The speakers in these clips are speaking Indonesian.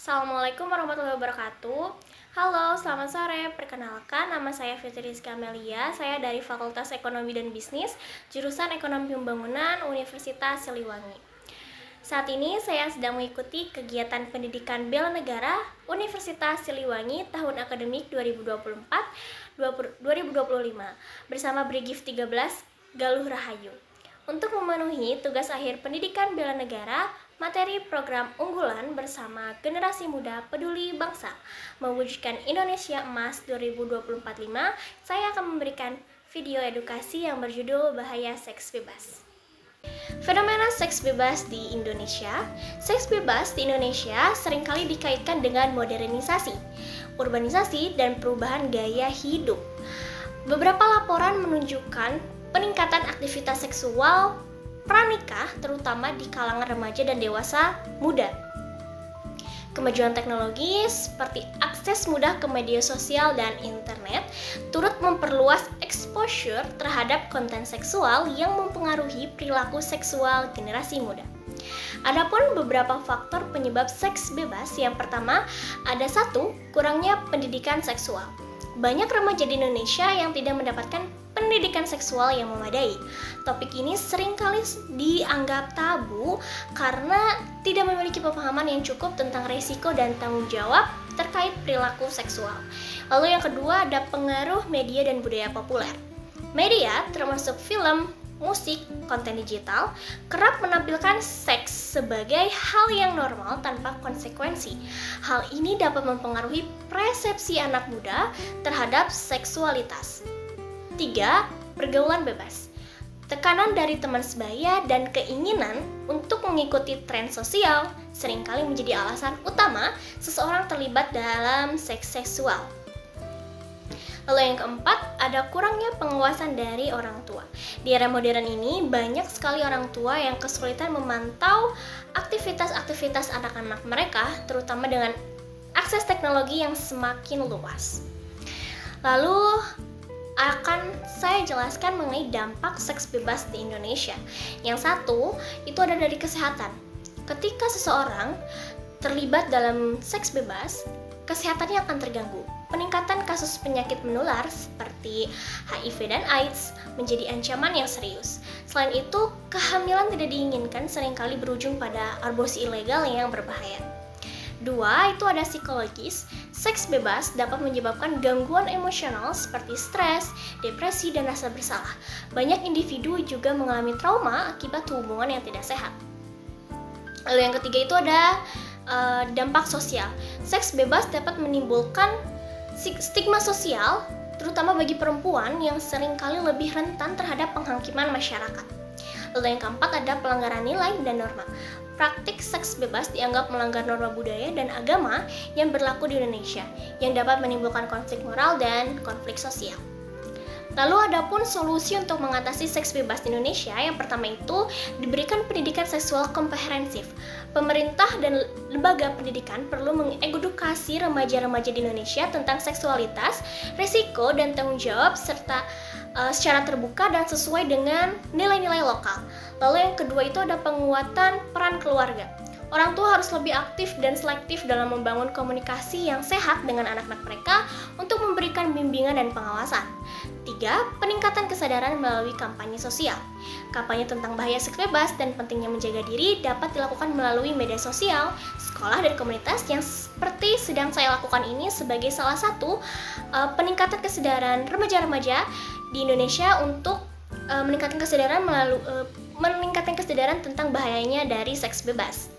Assalamualaikum warahmatullahi wabarakatuh. Halo, selamat sore. Perkenalkan, nama saya Fitri Rizka Amelia. Saya dari Fakultas Ekonomi dan Bisnis, jurusan Ekonomi Pembangunan, Universitas Siliwangi. Saat ini saya sedang mengikuti kegiatan pendidikan bela negara Universitas Siliwangi tahun akademik 2024-2025 bersama Brigif 13 Galuh Rahayu. Untuk memenuhi tugas akhir pendidikan bela negara, materi program unggulan bersama generasi muda peduli bangsa mewujudkan Indonesia Emas 2024-5, saya akan memberikan video edukasi yang berjudul Bahaya Seks Bebas. Fenomena seks bebas di Indonesia. Seks bebas di Indonesia seringkali dikaitkan dengan modernisasi, urbanisasi, dan perubahan gaya hidup. Beberapa laporan menunjukkan peningkatan aktivitas seksual pranikah terutama di kalangan remaja dan dewasa muda. Kemajuan teknologi seperti akses mudah ke media sosial dan internet turut memperluas exposure terhadap konten seksual yang mempengaruhi perilaku seksual generasi muda. Adapun beberapa faktor penyebab seks bebas, yang pertama, ada satu, kurangnya pendidikan seksual. Banyak remaja di Indonesia yang tidak mendapatkan pendidikan seksual yang memadai. Topik ini seringkali dianggap tabu karena tidak memiliki pemahaman yang cukup tentang resiko dan tanggung jawab terkait perilaku seksual. Lalu yang kedua, ada pengaruh media dan budaya populer. Media, termasuk film, musik, konten digital, kerap menampilkan seks sebagai hal yang normal tanpa konsekuensi. Hal ini dapat mempengaruhi persepsi anak muda terhadap seksualitas. 3. Pergaulan bebas. Tekanan dari teman sebaya dan keinginan untuk mengikuti tren sosial seringkali menjadi alasan utama seseorang terlibat dalam seks seksual. Lalu yang keempat, ada kurangnya pengawasan dari orang tua. Di era modern ini, banyak sekali orang tua yang kesulitan memantau aktivitas-aktivitas anak-anak mereka, terutama dengan akses teknologi yang semakin luas. Lalu, akan saya jelaskan mengenai dampak seks bebas di Indonesia. Yang satu, itu ada dari kesehatan. Ketika seseorang terlibat dalam seks bebas, kesehatannya akan terganggu. Peningkatan kasus penyakit menular seperti HIV dan AIDS menjadi ancaman yang serius. Selain itu, kehamilan tidak diinginkan seringkali berujung pada aborsi ilegal yang berbahaya. 2. Itu ada psikologis. Seks bebas dapat menyebabkan gangguan emosional seperti stres, depresi, dan rasa bersalah. Banyak individu juga mengalami trauma akibat hubungan yang tidak sehat. Lalu yang ketiga itu ada dampak sosial. Seks bebas dapat menimbulkan stigma sosial, terutama bagi perempuan yang seringkali lebih rentan terhadap penghakiman masyarakat. Lalu yang keempat ada pelanggaran nilai dan norma. Praktik seks bebas dianggap melanggar norma budaya dan agama yang berlaku di Indonesia, yang dapat menimbulkan konflik moral dan konflik sosial. Lalu ada pun solusi untuk mengatasi seks bebas di Indonesia. Yang pertama itu diberikan pendidikan seksual komprehensif. Pemerintah dan lembaga pendidikan perlu mengedukasi remaja-remaja di Indonesia tentang seksualitas, risiko, dan tanggung jawab serta secara terbuka dan sesuai dengan nilai-nilai lokal. Lalu yang kedua itu ada penguatan peran keluarga. Orang tua harus lebih aktif dan selektif dalam membangun komunikasi yang sehat dengan anak-anak mereka untuk memberikan bimbingan dan pengawasan. 3. Peningkatan kesadaran melalui kampanye sosial. Kampanye tentang bahaya seks bebas dan pentingnya menjaga diri dapat dilakukan melalui media sosial, sekolah, dan komunitas yang seperti sedang saya lakukan ini sebagai salah satu peningkatan kesadaran remaja-remaja di Indonesia untuk meningkatkan kesadaran tentang bahayanya dari seks bebas.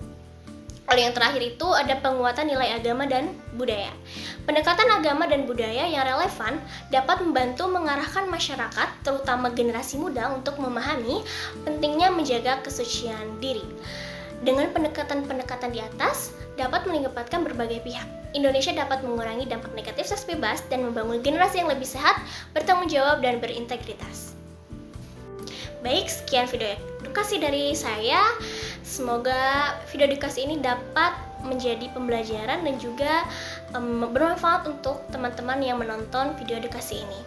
Lalu yang terakhir itu ada penguatan nilai agama dan budaya. Pendekatan agama dan budaya yang relevan dapat membantu mengarahkan masyarakat, terutama generasi muda, untuk memahami pentingnya menjaga kesucian diri. Dengan pendekatan-pendekatan di atas, dapat melibatkan berbagai pihak. Indonesia dapat mengurangi dampak negatif seks bebas dan membangun generasi yang lebih sehat, bertanggung jawab, dan berintegritas. Baik, sekian video edukasi dari saya. Semoga video edukasi ini dapat menjadi pembelajaran dan juga bermanfaat untuk teman-teman yang menonton video edukasi ini.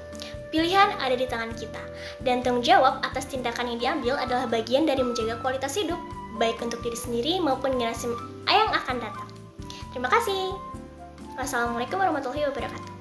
Pilihan ada di tangan kita, dan tanggung jawab atas tindakan yang diambil adalah bagian dari menjaga kualitas hidup, baik untuk diri sendiri maupun generasi yang akan datang. Terima kasih. Wassalamualaikum warahmatullahi wabarakatuh.